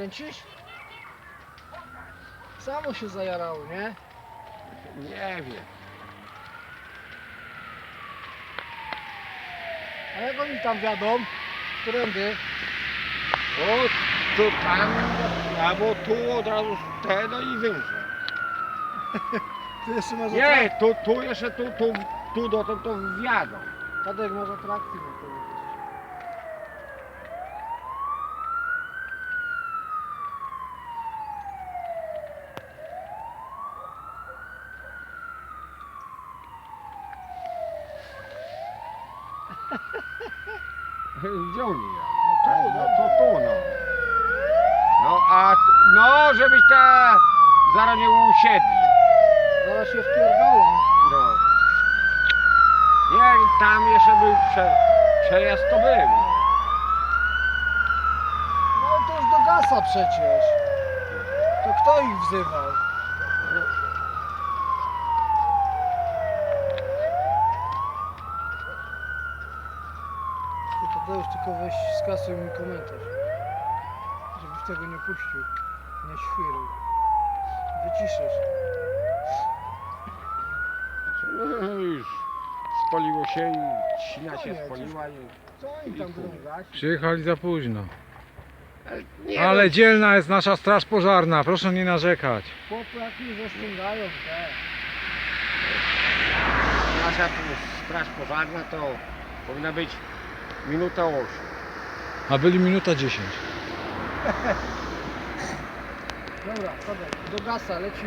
kręcisz? Samo się zajarało, nie? Nie wiem. A jak oni tam wiadą? Którędy? O, to tam, albo tu od razu te, no i wyżej. Ty jeszcze masz Nie, tu jeszcze, tu dotąd to wjadą. Tadek masz atrakcji na to. Gdzie oni jadą? No tu, No to tu, no. No, a, no, żebyś zaraz nie usiedli. Zaraz się wpierdolą. No. Nie, tam jeszcze był przejazd to był. No. No ale to już do gasa przecież. To kto ich wzywał? To już tylko weź skasuj mi komentarz. Żebyś tego nie puścił. Nie świruj. Wyciszysz. No, już spoliło się i ślina się Koniec. spoliła. I... Co oni tam będą grać? Przyjechali za późno. Nie, Ale dzielna jest nasza straż pożarna, proszę nie narzekać. Chłopy jak mi zaściągają te. nasza tu straż pożarna to powinna być minuta 8. A byli minuta 10. Dobra, Tadek, do gasa lecimy.